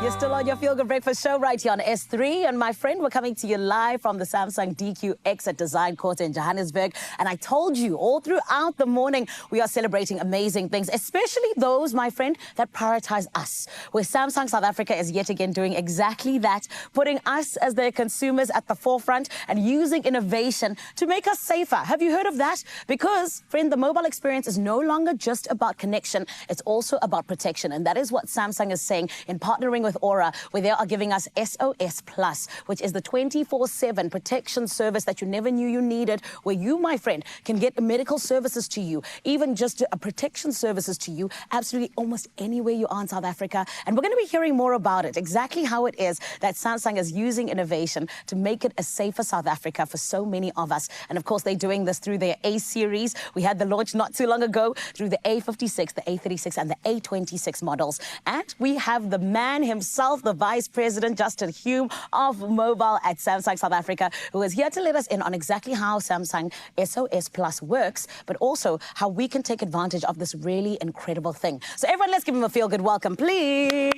You're still on your Feel Good Breakfast show right here on S3. And my friend, we're coming to you live from the Samsung DQX at Design Quarter in Johannesburg. And I told you all throughout the morning, we are celebrating amazing things, especially those, my friend, that prioritize us. Where Samsung South Africa is yet again doing exactly that, putting us as their consumers at the forefront and using innovation to make us safer. Have you heard of that? Because, friend, the mobile experience is no longer just about connection. It's also about protection. And that is what Samsung is saying in partnering with Aura, where they are giving us SOS Plus, which is the 24/7 protection service that you never knew you needed, where you, my friend, can get medical services to you, even just protection services to you, absolutely almost anywhere you are in South Africa. And we're going to be hearing more about it, exactly how it is that Samsung is using innovation to make it a safer South Africa for so many of us. And of course, they're doing this through their A series. We had the launch not too long ago through the A56, the A36, and the A26 models. And we have the man himself, the Vice President, Justin Hume of Mobile at Samsung South Africa, who is here to let us in on exactly how Samsung SOS Plus works, but also how we can take advantage of this really incredible thing. So everyone, let's give him a feel-good welcome, please.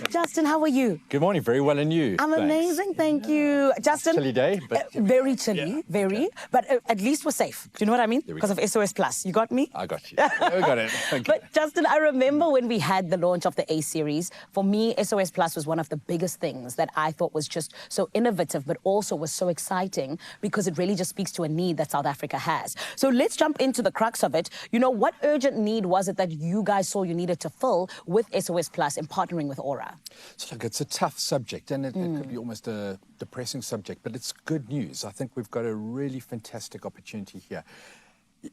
Justin, how are you? Good morning. Very well, and you? I'm amazing, thank you. Justin? Chilly day, but... very chilly, very. But at least we're safe. Do you know what I mean? Because of SOS Plus. You got me? I got you. We got it. Okay. But Justin, I remember when we had the launch of the A series, for me, SOS Plus was one of the biggest things that I thought was just so innovative, but also was so exciting because it really just speaks to a need that South Africa has. So let's jump into the crux of it. You know, what urgent need was it that you guys saw you needed to fill with SOS Plus in partnering with Aura? So look, it's a tough subject, and it could be almost a depressing subject, but it's good news. I think we've got a really fantastic opportunity here.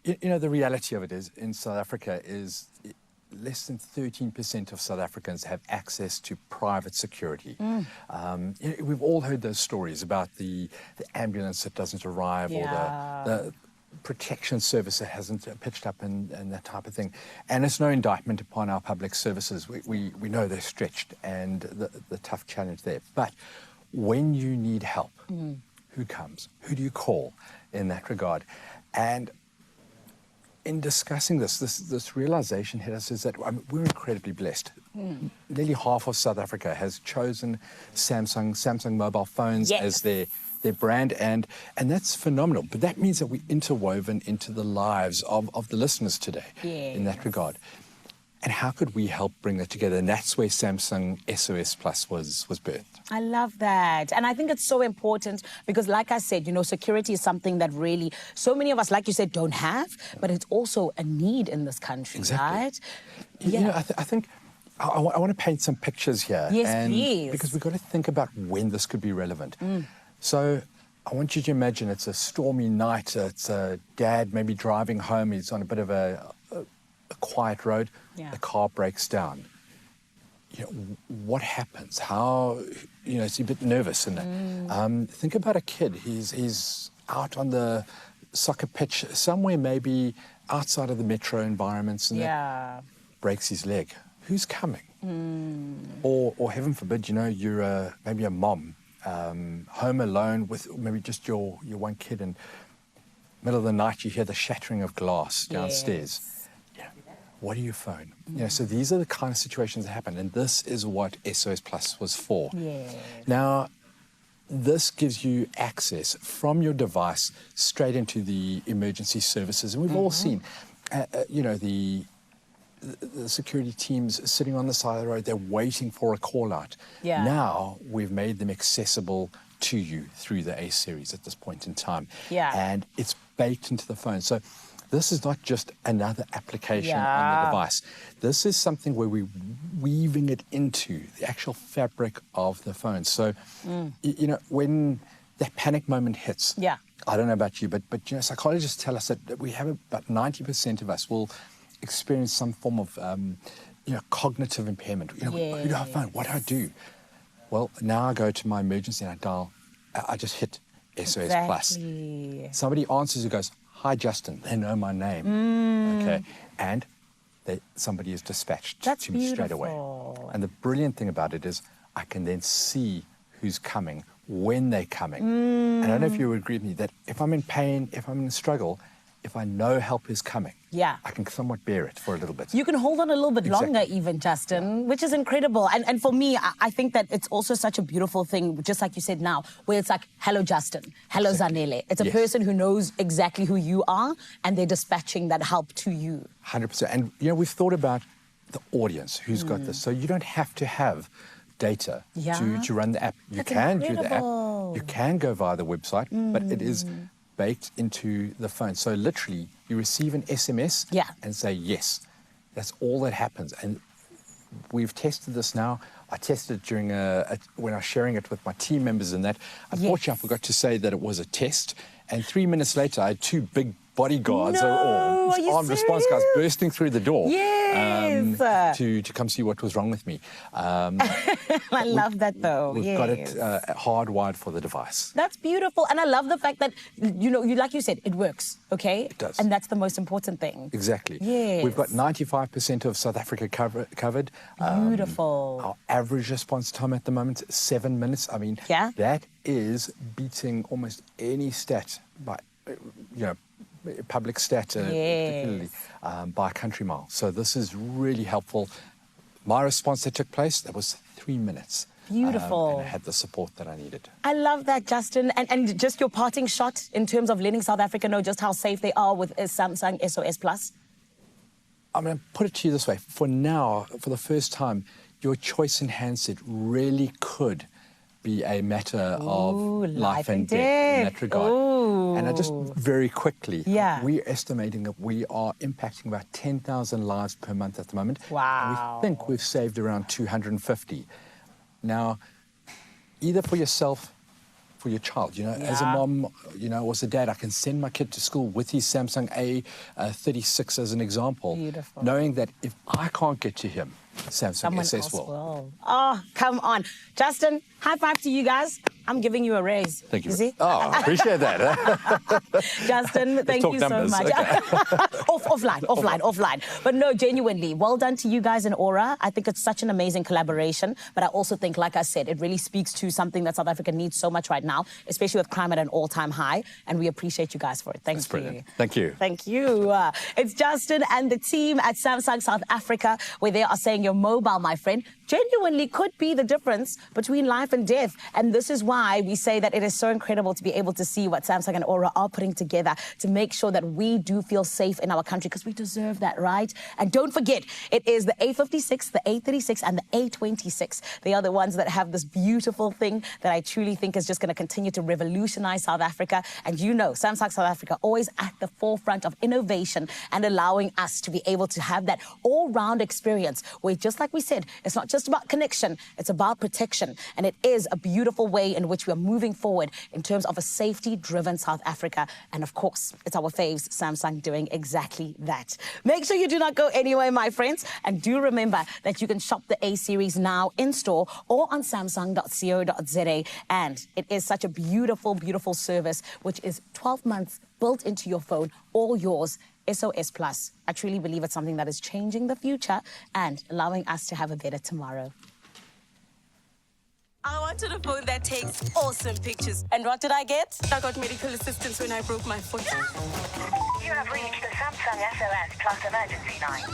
You know, the reality of it is, in South Africa, is less than 13% of South Africans have access to private security. You know, we've all heard those stories about the ambulance that doesn't arrive, or the protection service that hasn't pitched up, and that type of thing. And it's no indictment upon our public services. We know they're stretched, and the tough challenge there. But when you need help, who comes? Who do you call in that regard? And in discussing this realization hit us is that we're incredibly blessed. Nearly half of South Africa has chosen Samsung mobile phones as their brand, and that's phenomenal. But that means that we're interwoven into the lives of the listeners today in that regard. And how could we help bring that together? And that's where Samsung SOS Plus was birthed. I love that. And I think it's so important because, like I said, you know, security is something that really so many of us, like you said, don't have, but it's also a need in this country, right? You know, I think I want to paint some pictures here. Yes, please. Because we've got to think about when this could be relevant. So I want you to imagine it's a stormy night. It's a dad maybe driving home. He's on a bit of a quiet road. The car breaks down. You know, what happens? How, you know, it's a bit nervous. And think about a kid. He's out on the soccer pitch somewhere, maybe outside of the metro environments, and that breaks his leg. Who's coming? Or heaven forbid, you know, you're maybe a mom, home alone with maybe just your one kid, and middle of the night you hear the shattering of glass downstairs. What do you phone? You know, so these are the kind of situations that happen, and this is what SOS Plus was for. Now, this gives you access from your device straight into the emergency services, and we've all seen, you know, the security teams sitting on the side of the road, they're waiting for a call out. Now we've made them accessible to you through the A series at this point in time. And it's baked into the phone. So this is not just another application on the device. This is something where we're weaving it into the actual fabric of the phone. So, you know, when that panic moment hits, I don't know about you, but you know, psychologists tell us that we have about 90% of us will experience some form of, you know, cognitive impairment. You know, who do I phone? What do I do? Well, now I go to my emergency and I dial, I just hit SOS Plus. Somebody answers who goes, "Hi, Justin." They know my name. Okay. And somebody is dispatched to me straight away. And the brilliant thing about it is I can then see who's coming, when they're coming. And I don't know if you would agree with me that if I'm in pain, if I'm in struggle, if I know help is coming, yeah, I can somewhat bear it for a little bit. You can hold on a little bit Exactly. longer even, Justin, which is incredible. And for me, I think that it's also such a beautiful thing, just like you said now, where it's like, hello, Justin, hello, Zanele. It's a person who knows exactly who you are, and they're dispatching that help to you. 100%. And, you know, we've thought about the audience who's got this. So you don't have to have data to run the app. You can do the app. You can go via the website, but it is baked into the phone. So literally, you receive an SMS and say yes. That's all that happens. And we've tested this now. I tested it during when I was sharing it with my team members and that. Unfortunately, I forgot to say that it was a test. And 3 minutes later, I had 2 big bodyguards or armed response guys bursting through the door to come see what was wrong with me. I love that, though. We've got it hardwired for the device. That's beautiful. And I love the fact that, you know, like you said, it works, okay? It does. And that's the most important thing. Exactly. Yes. We've got 95% of South Africa covered. Beautiful. Our average response time at the moment is 7 minutes. I mean, that is beating almost any stat by, you know, public stat, particularly by country mile. So this is really helpful. My response that took place, that was 3 minutes. Beautiful. And I had the support that I needed. I love that, Justin. And just your parting shot in terms of letting South Africa know just how safe they are with Samsung SOS Plus. I'm going to put it to you this way. For now, for the first time, your choice in handset really could be a matter of life and death in that regard. And I just very quickly, we're estimating that we are impacting about 10,000 lives per month at the moment. Wow. And we think we've saved around 250. Now, either for yourself, for your child, you know, as a mom, you know, or as a dad, I can send my kid to school with his Samsung A36 as an example, knowing that if I can't get to him, Samsung SS will. Oh, come on. Justin, high five to you guys. I'm giving you a raise. Thank you. See? Oh, I appreciate that. Justin, thank you so much. Okay. offline. But no, genuinely, well done to you guys in Aura. I think it's such an amazing collaboration. But I also think, like I said, it really speaks to something that South Africa needs so much right now, especially with crime at an all-time high. And we appreciate you guys for it. Thank you. Brilliant. Thank you. Thank you. It's Justin and the team at Samsung South Africa, where they are saying your mobile, my friend, genuinely could be the difference between life and death. And this is why we say that it is so incredible to be able to see what Samsung and Aura are putting together to make sure that we do feel safe in our country, because we deserve that, right? And don't forget, it is the A56, the A36, and the A26. They are the ones that have this beautiful thing that I truly think is just going to continue to revolutionize South Africa. And you know, Samsung South Africa always at the forefront of innovation and allowing us to be able to have that all-round experience where, just like we said, it's not just about connection, it's about protection. And it is a beautiful way in which we are moving forward in terms of a safety-driven South Africa. And of course, it's our faves, Samsung, doing exactly that. Make sure you do not go anywhere, my friends. And do remember that you can shop the A-series now in store or on samsung.co.za. And it is such a beautiful, beautiful service, which is 12 months built into your phone, all yours. SOS Plus. I truly believe it's something that is changing the future and allowing us to have a better tomorrow. I wanted a phone that takes awesome pictures. And what did I get? I got medical assistance when I broke my foot. You have reached the Samsung SOS Plus emergency line.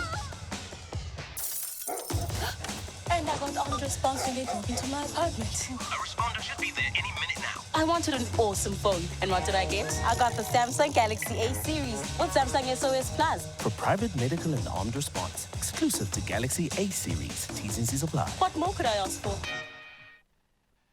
And I got on response when they broke into my apartment. A responder should be there any minute now. I wanted an awesome phone. And what did I get? I got the Samsung Galaxy A series with Samsung SOS Plus. For private, medical, and armed response, exclusive to Galaxy A series. T's and C's apply. What more could I ask for?